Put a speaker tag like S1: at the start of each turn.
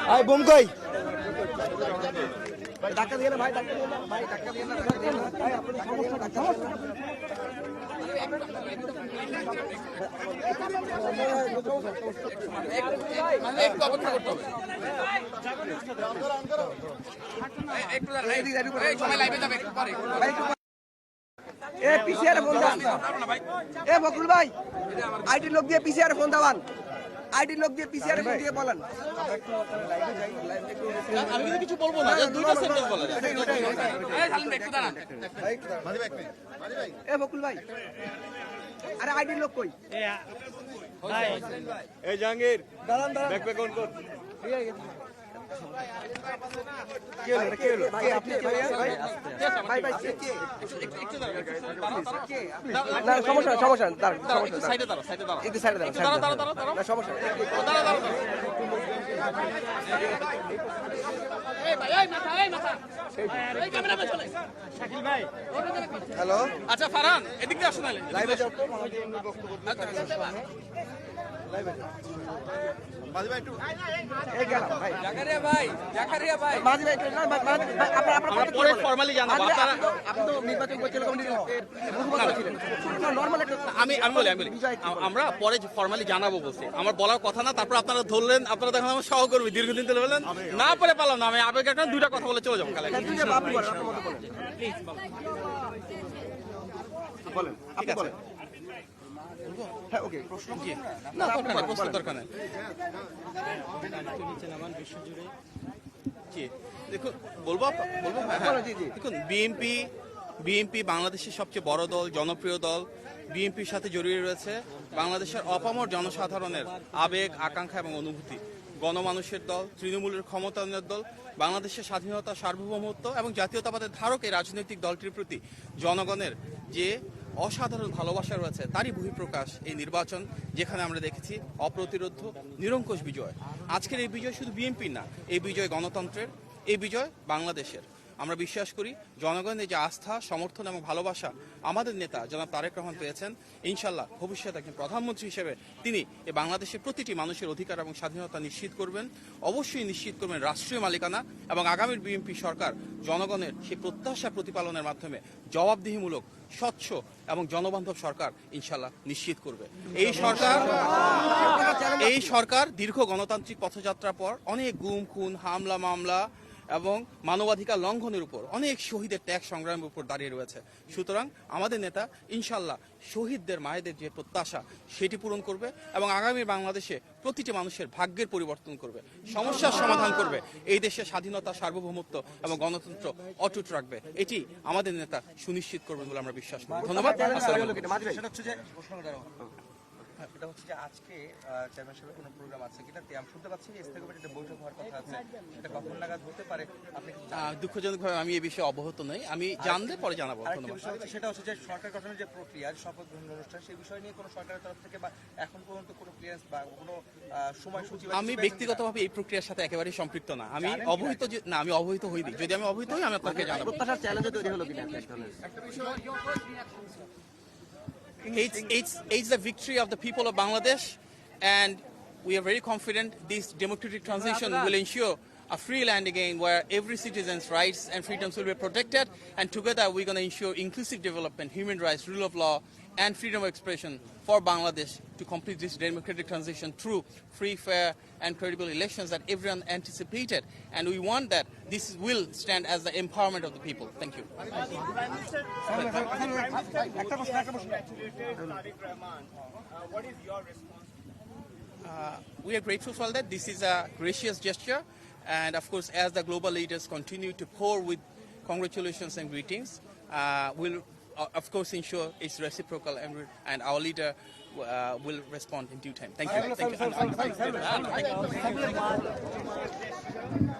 S1: ভাই বুম কই ধাক্কা দিয়ে না ভাই, ধাক্কা দিয়ে না ভাই, ধাক্কা দিয়ে না ভাই, আপনি সমস্যা ধাক্কা
S2: একটু অপেক্ষা করতে হবে। সবাই লাইভে যাবে একটু পরে।
S1: এ পিসিআর ফোন দাও, এ বকুল ভাই আইডি লোক দিয়ে পিসিআর ফোন দাওয়ান, আইডি লোক দিয়ে পিসিআর ফোন দিয়ে বলেন।
S2: আমি কিন্তু কিছু বলবো না, দুইটা সেন্টেন্স বলেন। একটু দাঁড়ান।
S1: এ বকুল ভাই, আরে আইডি লোক কই?
S3: এই জাহাঙ্গীর দাঁড়ান দাঁড়ান ব্যাক ব্যাক অন কর।
S1: কি হলো কি হলো ভাই, আপনি ভাই ভাই ভাই ভাই
S2: একটু দাঁড়ান।
S1: না সমস্যা সমস্যা দাঁড়ান, সমস্যা
S2: সাইডে দাঁড়াও, সাইডে দাঁড়াও।
S1: একটু সাইডে দাঁড়ান,
S2: দাঁড়াও।
S1: না সমস্যা
S2: দাঁড়াও। এই ভাই, এই মাথা, এই মাথা। এই ক্যামেরাম্যান চলে। শাকিল ভাই।
S1: হ্যালো
S2: আচ্ছা ফারহান, এদিক দিয়ে আসুন।
S1: লাইভে যাও তো,
S3: মাঝি ভাই একটু
S1: এই গেলাম ভাই,
S2: জাকারিয়া ভাই।
S1: মাঝি ভাই না ভাই, আপনার
S2: আমরা পরে ফর্মালি জানাবো। আপনারা
S1: আপনি তো নির্বাচন পরিচালক কমিটির মুখপাত্র ছিলেন, নরমাল একটা
S2: আমি বলি আমরা পরে ফর্মালি জানাবো বলছি। আমার বলার কথা না, তারপর আপনারা ধরলেন, আপনারা দেখেন আমার সহকর্মী দীর্ঘদিন ধরে বললেন না, পরে পারলাম না, আমি আবেগ একটা দুইটা কথা বলে চলে যাবো কালে।
S1: বলেন আপনি বলেন। হ্যাঁ ওকে, প্রশ্ন
S2: না দরকার নেই, প্রশ্ন দরকার নেই। জি দেখুন, বলবো হ্যাঁ, দেখুন বিএনপি বাংলাদেশের সবচেয়ে বড় দল, জনপ্রিয় দল। বিএনপির সাথে জড়িয়ে রয়েছে বাংলাদেশের অপামর জনসাধারণের আবেগ, আকাঙ্ক্ষা এবং অনুভূতি। গণমানুষের দল, তৃণমূলের ক্ষমতায়নের দল, বাংলাদেশের স্বাধীনতা, সার্বভৌমত্ব এবং জাতীয়তাবাদের ধারক এই রাজনৈতিক দলটির প্রতি জনগণের যে অসাধারণ ভালোবাসা রয়েছে, তারই বহিঃপ্রকাশ এই নির্বাচন, যেখানে আমরা দেখেছি অপ্রতিরোধ্য নিরঙ্কুশ বিজয়। আজকের এই বিজয় শুধু বিএনপির না, এই বিজয় গণতন্ত্রের, এই বিজয় বাংলাদেশের। আমরা বিশ্বাস করি জনগণের যে আস্থা, সমর্থন এবং ভালোবাসা আমাদের নেতা জনাব তারেক রহমান পেয়েছেন, ইনশাল্লাহ ভবিষ্যতে একজন প্রধানমন্ত্রী হিসেবে তিনি এই বাংলাদেশের প্রতিটি মানুষের অধিকার এবং স্বাধীনতা নিশ্চিত করবেন। অবশ্যই নিশ্চিত করবেন রাষ্ট্রীয় মালিকানা, এবং আগামীর বিএনপি সরকার জনগণের সেই প্রত্যাশা প্রতিপালনের মাধ্যমে জবাবদিহিমূলক, স্বচ্ছ এবং জনবান্ধব সরকার ইনশাল্লাহ নিশ্চিত করবে। এই সরকার দীর্ঘ গণতান্ত্রিক পথযাত্রার পর অনেক গুম খুন, হামলা মামলা এবং মানবাধিকার লঙ্ঘনের উপর, অনেক শহীদের ত্যাগ সংগ্রামের উপর দাঁড়িয়ে রয়েছে। সুতরাং আমাদের নেতা ইনশাল্লাহ শহীদদের মায়েদের যে প্রত্যাশা সেটি পূরণ করবে, এবং আগামী বাংলাদেশে প্রতিটি মানুষের ভাগ্যের পরিবর্তন করবে, সমস্যার সমাধান করবে, এই দেশের স্বাধীনতা, সার্বভৌমত্ব এবং গণতন্ত্র অটুট রাখবে। এটি আমাদের নেতা সুনিশ্চিত করবেন বলে আমরা বিশ্বাস করি। ধন্যবাদ।
S4: এটা হচ্ছে যে আজকে চেয়ারম্যান সাহেবের কোনো প্রোগ্রাম আছে কিনা, আমি শুনতে পাচ্ছি যে স্থায়ী কমিটিতে বৈঠক হওয়ার কথা আছে, এটা কখন নাগাদ হতে পারে? আপনি
S2: দুঃখজনকভাবে আমি এই বিষয়ে অবগত নই, আমি জানলে পরে জানাবো। ধন্যবাদ।
S4: সেটা হচ্ছে যে সরকার গঠনের যে প্রক্রিয়া, শপথ গ্রহণ অনুষ্ঠান, সেই বিষয় নিয়ে কোনো সরকারের তরফ থেকে বা এখন পর্যন্ত কোনো ক্লিয়ারেন্স বা কোনো সময়সূচি?
S2: আমি ব্যক্তিগতভাবে এই প্রক্রিয়ার সাথে একেবারেই সম্পৃক্ত না, আমি অবহিত না, আমি অবহিত হইনি। যদি আমি অবহিত হই আমি আপনাকে জানাবো।
S1: প্রত্যাশার চ্যালেঞ্জ তৈরি হলো কিনা?
S2: It's the victory of the people of Bangladesh, and we are very confident this democratic transition will ensure a free land again, where every citizen's rights and freedoms will be protected, and together we're going to ensure inclusive development, human rights, rule of law, and freedom of expression for Bangladesh to complete this democratic transition through free, fair, and credible elections that everyone anticipated. And we want that this will stand as the empowerment of the people. Thank you.
S5: What is your response?
S2: We are grateful for that. This is a gracious gesture, and of course, as the global leaders continue to pour with congratulations and greetings, we'll of course ensure it's reciprocal, and our leader will respond in due time. Thank you. Thank you.